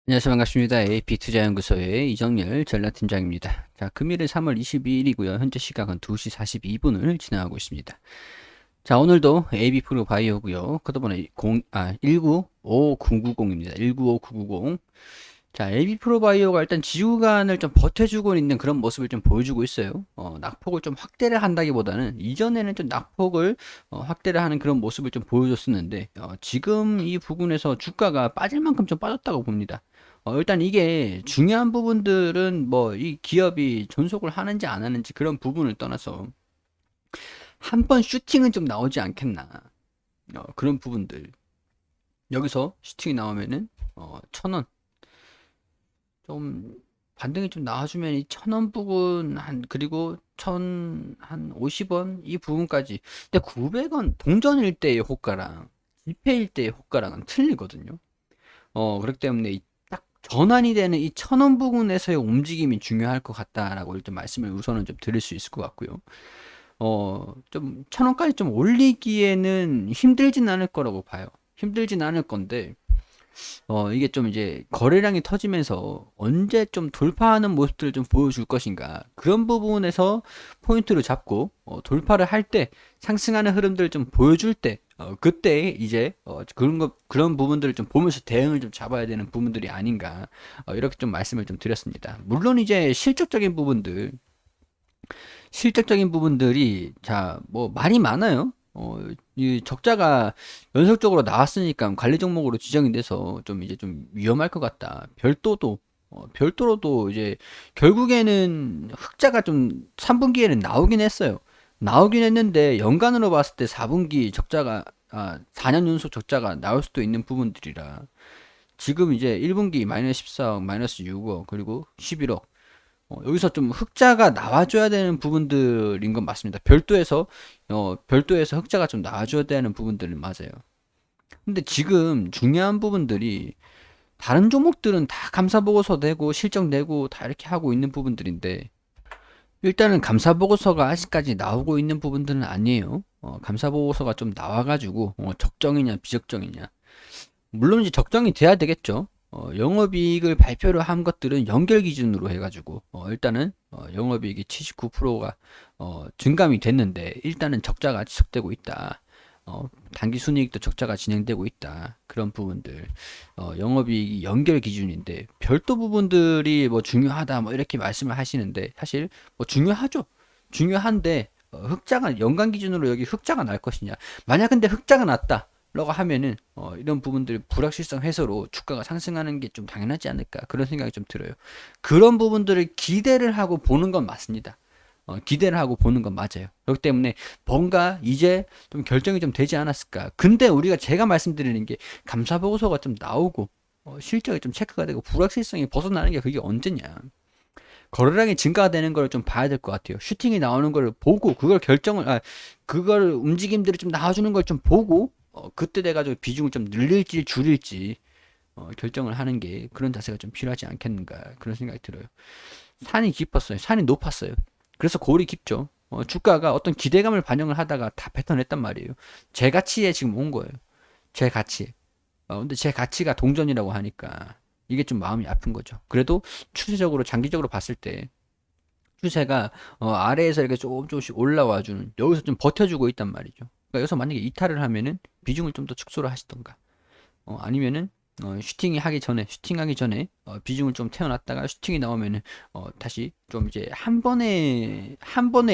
안녕하세요. 반갑습니다. AP투자연구소의 이정열 전략팀장입니다. 자, 금일은 3월 22일이고요. 현재 시각은 2시 42분을 지나가고 있습니다. 자, 오늘도 AB프로 바이오고요. 코드번호 195990입니다. 195990. 자, AB프로 바이오가 일단 지구간을 좀 버텨주고 있는 그런 모습을 좀 보여주고 있어요. 낙폭을 좀 확대를 한다기보다는 이전에는 좀 낙폭을 확대를 하는 그런 모습을 좀 보여줬었는데 지금 이 부분에서 주가가 빠질 만큼 좀 빠졌다고 봅니다. 일단 이게 중요한 부분들은 뭐 이 기업이 존속을 하는지 안 하는지 그런 부분을 떠나서 한 번 슈팅은 좀 나오지 않겠나. 그런 부분들. 여기서 슈팅이 나오면은 1,000원 좀 반등이 좀 나와주면 이 1,000원 부분 한 그리고 한 50원 이 부분까지. 근데 900원 동전일 때의 호가랑 지폐일 때의 호가랑은 틀리거든요. 그렇기 때문에 딱 전환이 되는 이 1,000원 부분에서의 움직임이 중요할 것 같다라고 일단 말씀을 우선은 좀 드릴 수 있을 것 같고요. 좀 1,000원까지 좀 올리기에는 힘들진 않을 거라고 봐요. 힘들진 않을 건데 이게 좀 이제 거래량이 터지면서 언제 좀 돌파하는 모습들을 좀 보여줄 것인가. 그런 부분에서 포인트를 잡고, 돌파를 할 때, 상승하는 흐름들을 좀 보여줄 때, 그때 이제, 그런 부분들을 좀 보면서 대응을 좀 잡아야 되는 부분들이 아닌가. 이렇게 좀 말씀을 좀 드렸습니다. 물론 이제 실적적인 부분들이 자, 뭐 말이 많아요. 이 적자가 연속적으로 나왔으니까 관리 종목으로 지정이 돼서 좀 이제 좀 위험할 것 같다. 별도로도 이제 결국에는 흑자가 좀 3분기에는 나오긴 했어요. 나오긴 했는데 연간으로 봤을 때 4분기 적자가 4년 연속 적자가 나올 수도 있는 부분들이라 지금 이제 1분기 마이너스 14억, 마이너스 6억, 그리고 11억 여기서 좀 흑자가 나와줘야 되는 부분들인 건 맞습니다. 별도에서 흑자가 좀 나와줘야 되는 부분들은 맞아요. 근데 지금 중요한 부분들이 다른 종목들은 다 감사보고서 내고 실적 내고 다 이렇게 하고 있는 부분들인데 일단은 감사보고서가 아직까지 나오고 있는 부분들은 아니에요. 감사보고서가 좀 나와가지고 적정이냐 비적정이냐 물론 이제 적정이 돼야 되겠죠. 영업이익을 발표를 한 것들은 연결 기준으로 해가지고 일단은 영업이익이 79%가 증감이 됐는데 일단은 적자가 지속되고 있다. 단기 순이익도 적자가 진행되고 있다. 그런 부분들 영업이익이 연결 기준인데 별도 부분들이 뭐 중요하다 뭐 이렇게 말씀을 하시는데 사실 뭐 중요하죠. 중요한데 흑자가 연간 기준으로 여기 흑자가 날 것이냐. 만약 근데 흑자가 났다. 라고 하면은 이런 부분들 불확실성 해소로 주가가 상승하는 게 좀 당연하지 않을까 그런 생각이 좀 들어요. 그런 부분들을 기대를 하고 보는 건 맞습니다. 기대를 하고 보는 건 맞아요. 그렇기 때문에 뭔가 이제 좀 결정이 좀 되지 않았을까. 근데 우리가 제가 말씀드리는 게 감사 보고서가 좀 나오고 실적이 좀 체크가 되고 불확실성이 벗어나는 게 그게 언제냐. 거래량이 증가되는 걸 좀 봐야 될 것 같아요. 슈팅이 나오는 걸 보고 그걸 움직임들이 좀 나와주는 걸 좀 보고 그때 돼가지고 비중을 좀 늘릴지 줄일지 결정을 하는 게 그런 자세가 좀 필요하지 않겠는가 그런 생각이 들어요. 산이 깊었어요. 산이 높았어요. 그래서 골이 깊죠. 주가가 어떤 기대감을 반영을 하다가 다 패턴했단 말이에요. 제 가치에 지금 온 거예요. 제 가치. 근데 제 가치가 동전이라고 하니까 이게 좀 마음이 아픈 거죠. 그래도 추세적으로 장기적으로 봤을 때 추세가 아래에서 이렇게 조금 조금씩 올라와 주는 여기서 좀 버텨주고 있단 말이죠. 그러니까 여기서 만약에 이탈을 하면은 비중을 좀 더 축소를 하시던가 아니면은 슈팅하기 전에 비중을 좀 태워놨다가 슈팅이 나오면은 다시 좀 이제 한 번에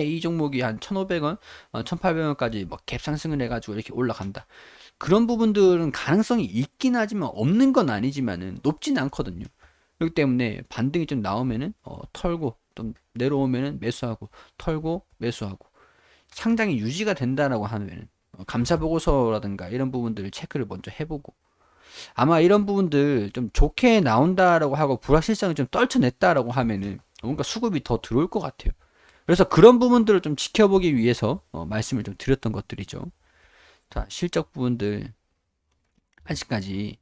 이 종목이 한 1,500원, 1,800원까지 뭐 갭 상승을 해가지고 이렇게 올라간다. 그런 부분들은 가능성이 있긴 하지만 없는 건 아니지만은 높진 않거든요. 그렇기 때문에 반등이 좀 나오면은 털고 좀 내려오면은 매수하고 털고 매수하고 상장이 유지가 된다라고 하면은 감사 보고서라든가 이런 부분들을 체크를 먼저 해보고 아마 이런 부분들 좀 좋게 나온다라고 하고 불확실성을 좀 떨쳐냈다라고 하면은 뭔가 수급이 더 들어올 것 같아요. 그래서 그런 부분들을 좀 지켜보기 위해서 말씀을 좀 드렸던 것들이죠. 자, 실적 부분들 아직까지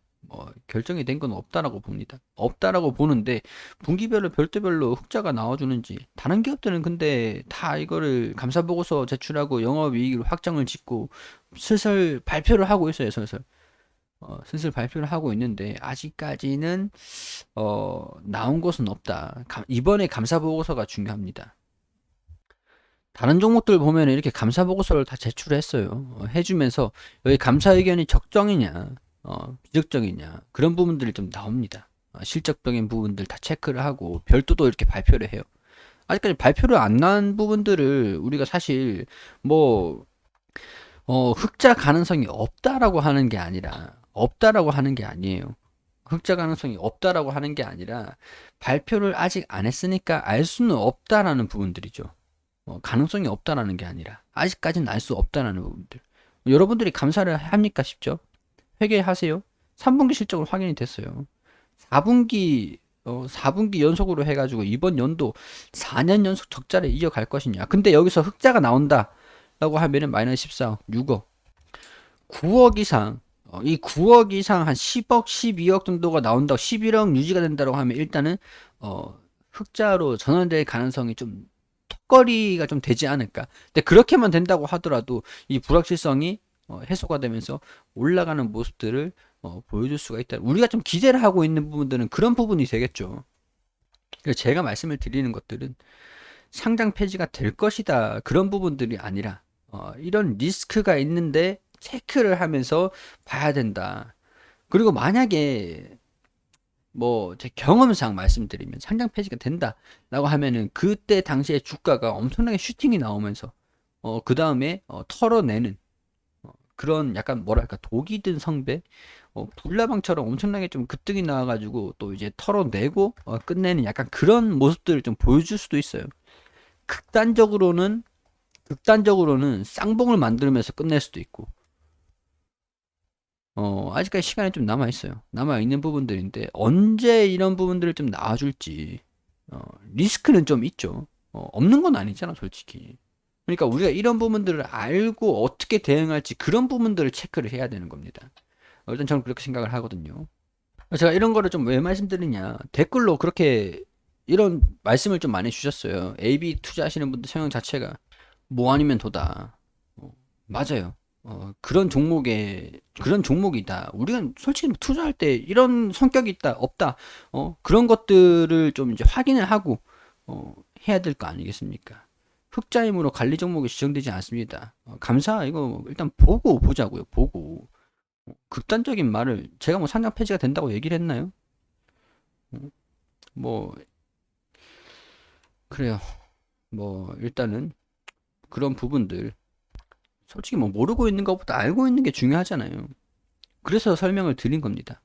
결정이 된 건 없다라고 봅니다. 없다라고 보는데 분기별로 별도별로 흑자가 나와주는지 다른 기업들은 근데 다 이거를 감사보고서 제출하고 영업이익을 확정을 짓고 슬슬 발표를 하고 있어요. 슬슬. 슬슬 발표를 하고 있는데 아직까지는 나온 것은 없다. 이번에 감사 보고서가 중요합니다. 다른 종목들 보면 이렇게 감사 보고서를 다 제출했어요. 해주면서 여기 감사 의견이 적정이냐, 비적정이냐 그런 부분들이 좀 나옵니다. 실적적인 부분들 다 체크를 하고 별도도 이렇게 발표를 해요. 아직까지 발표를 안 난 부분들을 우리가 사실 뭐 흑자 가능성이 없다라고 하는 게 아니라 없다라고 하는 게 아니에요. 흑자 가능성이 없다라고 하는 게 아니라 발표를 아직 안 했으니까 알 수는 없다라는 부분들이죠. 가능성이 없다라는 게 아니라 아직까지는 알 수 없다라는 부분들. 여러분들이 감사를 합니까 싶죠? 회계하세요. 3분기 실적으로 확인이 됐어요. 4분기 연속으로 해가지고 이번 연도 4년 연속 적자를 이어갈 것이냐. 근데 여기서 흑자가 나온다라고 하면은 마이너스 14억, 6억, 9억 이상, 이 9억 이상 한 10억, 12억 정도가 나온다고 11억 유지가 된다고 하면 일단은 흑자로 전환될 가능성이 좀 턱걸이가 좀 되지 않을까. 근데 그렇게만 된다고 하더라도 이 불확실성이 해소가 되면서 올라가는 모습들을 보여줄 수가 있다. 우리가 좀 기대를 하고 있는 부분들은 그런 부분이 되겠죠. 그래서 제가 말씀을 드리는 것들은 상장 폐지가 될 것이다. 그런 부분들이 아니라 이런 리스크가 있는데 체크를 하면서 봐야 된다. 그리고 만약에 뭐 제 경험상 말씀드리면 상장 폐지가 된다라고 하면은 그때 당시에 주가가 엄청나게 슈팅이 나오면서 그 다음에 털어내는 그런 약간 뭐랄까 독이 든 성배 불나방처럼 엄청나게 좀 급등이 나와가지고 또 이제 털어내고 끝내는 약간 그런 모습들을 좀 보여줄 수도 있어요. 극단적으로는 쌍봉을 만들면서 끝낼 수도 있고 아직까지 시간이 좀 남아 있어요. 남아 있는 부분들인데 언제 이런 부분들을 좀 나와줄지 리스크는 좀 있죠. 없는 건 아니잖아, 솔직히. 그러니까 우리가 이런 부분들을 알고 어떻게 대응할지 그런 부분들을 체크를 해야 되는 겁니다. 일단 저는 그렇게 생각을 하거든요. 제가 이런 거를 좀 왜 말씀드리냐. 댓글로 그렇게 이런 말씀을 좀 많이 주셨어요. AB 투자하시는 분들 성향 자체가 뭐 아니면 도다. 맞아요. 그런 종목이다. 우리가 솔직히 투자할 때 이런 성격이 있다, 없다. 그런 것들을 좀 이제 확인을 하고, 해야 될 거 아니겠습니까? 흑자임으로 관리 종목이 지정되지 않습니다. 감사, 이거 일단 보고 보자고요. 보고. 극단적인 말을, 제가 뭐 상장 폐지가 된다고 얘기를 했나요? 뭐, 그래요. 뭐, 일단은 그런 부분들. 솔직히 뭐 모르고 있는 것보다 알고 있는 게 중요하잖아요. 그래서 설명을 드린 겁니다.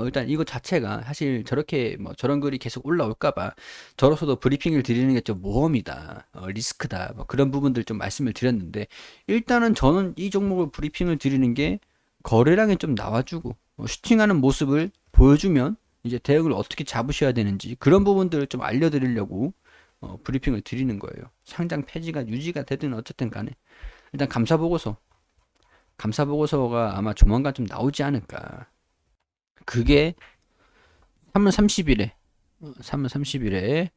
일단 이거 자체가 사실 저렇게 뭐 저런 글이 계속 올라올까봐 저로서도 브리핑을 드리는 게 좀 모험이다, 리스크다, 뭐 그런 부분들 좀 말씀을 드렸는데 일단은 저는 이 종목을 브리핑을 드리는 게 거래량이 좀 나와주고 슈팅하는 모습을 보여주면 이제 대응을 어떻게 잡으셔야 되는지 그런 부분들을 좀 알려드리려고 브리핑을 드리는 거예요. 상장 폐지가 유지가 되든 어쨌든 간에 일단 감사 보고서가 아마 조만간 좀 나오지 않을까. 그게 3월 30일에 3월 30일에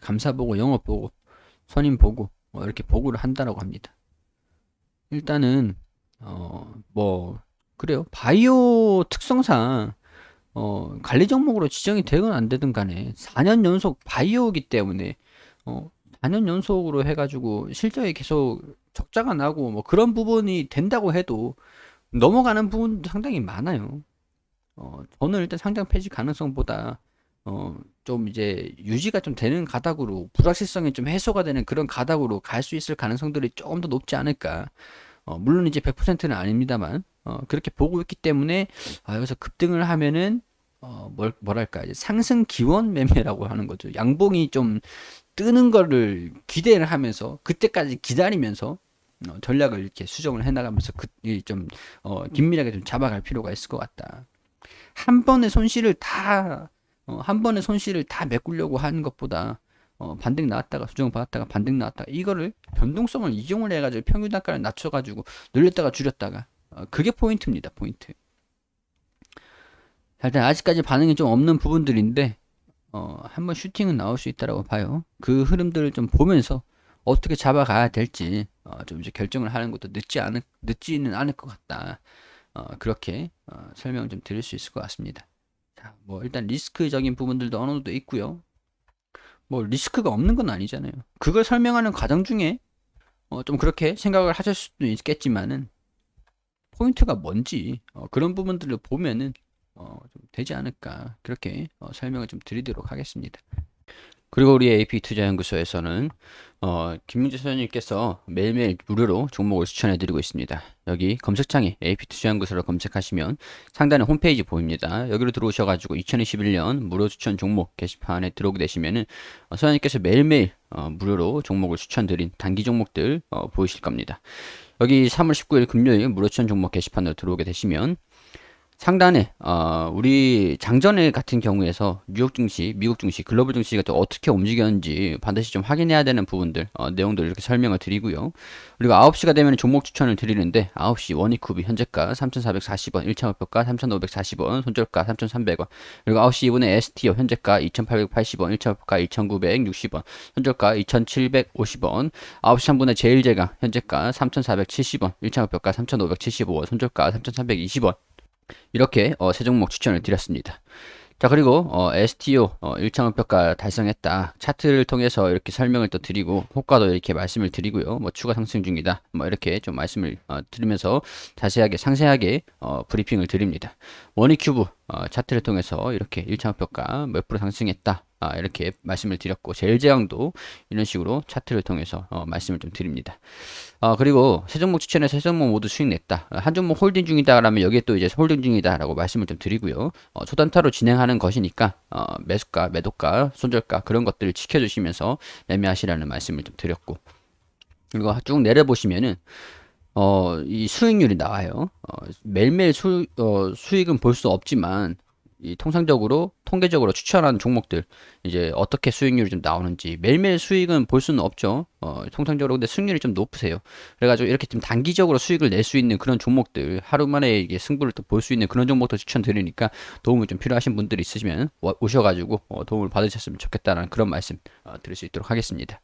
감사 보고 영업 보고 선임 보고 이렇게 보고를 한다라고 합니다. 일단은 뭐 그래요. 바이오 특성상 관리 종목으로 지정이 되건 안 되든 간에 4년 연속 바이오이기 때문에 4년 연속으로 해가지고 실적이 계속 적자가 나고 뭐 그런 부분이 된다고 해도 넘어가는 부분도 상당히 많아요. 저는 일단 상장 폐지 가능성보다 좀 이제 유지가 좀 되는 가닥으로 불확실성이 좀 해소가 되는 그런 가닥으로 갈 수 있을 가능성들이 조금 더 높지 않을까. 물론 이제 100%는 아닙니다만 그렇게 보고 있기 때문에 여기서 급등을 하면은 뭐랄까 이제 상승 기원 매매라고 하는 거죠. 양봉이 좀 뜨는 거를 기대를 하면서 그때까지 기다리면서 전략을 이렇게 수정을 해나가면서 좀 긴밀하게 좀 잡아갈 필요가 있을 것 같다. 한 번의 손실을 한 번의 손실을 다 메꾸려고 하는 것보다 반등 나왔다가 수정 받았다가 반등 나왔다가 이거를 변동성을 이용을 해가지고 평균 단가를 낮춰가지고 늘렸다가 줄였다가 그게 포인트입니다. 포인트. 일단 아직까지 반응이 좀 없는 부분들인데 한번 슈팅은 나올 수 있다라고 봐요. 그 흐름들을 좀 보면서 어떻게 잡아가야 될지 좀 이제 결정을 하는 것도 늦지는 않을 것 같다. 그렇게 설명을 좀 드릴 수 있을 것 같습니다. 자, 뭐 일단 리스크적인 부분들도 어느 정도 있고요. 뭐 리스크가 없는 건 아니잖아요. 그걸 설명하는 과정 중에 좀 그렇게 생각을 하실 수도 있겠지만은 포인트가 뭔지 그런 부분들을 보면은 좀 되지 않을까 그렇게 설명을 좀 드리도록 하겠습니다. 그리고 우리 AP투자연구소에서는 김민재 소장님께서 매일매일 무료로 종목을 추천해드리고 있습니다. 여기 검색창에 AP투자연구소를 검색하시면 상단에 홈페이지 보입니다. 여기로 들어오셔가지고 2021년 무료 추천 종목 게시판에 들어오게 되시면은 소장님께서 매일매일 무료로 종목을 추천드린 단기 종목들 보이실 겁니다. 여기 3월 19일 금요일 무료 추천 종목 게시판으로 들어오게 되시면 상단에 우리 장전일 같은 경우에서 뉴욕 증시, 미국 증시, 글로벌 증시가 또 어떻게 움직였는지 반드시 좀 확인해야 되는 부분들, 내용들 이렇게 설명을 드리고요. 그리고 9시가 되면 종목 추천을 드리는데 9시 원익쿠비 현재가 3,440원, 1차 목표가 3,540원, 손절가 3,300원. 그리고 9시 2분에 STO 현재가 2,880원, 1차 목표가 2,960원, 손절가 2,750원. 9시 3분에 제일제강 현재가 3,470원, 1차 목표가 3,575원, 손절가 3,320원. 이렇게 세 종목 추천을 드렸습니다. 자, 그리고 STO 1차 목표가 달성했다. 차트를 통해서 이렇게 설명을 또 드리고 호가도 이렇게 말씀을 드리고요. 뭐 추가 상승 중이다. 뭐 이렇게 좀 말씀을 드리면서 자세하게 상세하게 브리핑을 드립니다. 머니큐브 차트를 통해서 이렇게 1차 목표가 몇 프로 상승했다. 이렇게 말씀을 드렸고 제일제강도 이런 식으로 차트를 통해서 말씀을 좀 드립니다. 그리고 세 종목 추천해서 세 종목 모두 수익 냈다. 한 종목 홀딩 중이다 라면 여기에 또 이제 홀딩 중이다 라고 말씀을 좀 드리고요. 초단타로 진행하는 것이니까 매수가, 매도가, 손절가 그런 것들을 지켜주시면서 매매하시라는 말씀을 좀 드렸고, 그리고 쭉 내려보시면은 이 수익률이 나와요. 매일매일 수익은 볼 수 없지만 이 통상적으로 통계적으로 추천하는 종목들 이제 어떻게 수익률이 좀 나오는지 매일매일 수익은 볼 수는 없죠. 통상적으로 근데 수익률이 좀 높으세요. 그래가지고 이렇게 좀 단기적으로 수익을 낼 수 있는 그런 종목들 하루 만에 이게 승부를 또 볼 수 있는 그런 종목도 추천드리니까 도움을 좀 필요하신 분들이 있으시면 오셔가지고 도움을 받으셨으면 좋겠다는 그런 말씀 드릴 수 있도록 하겠습니다.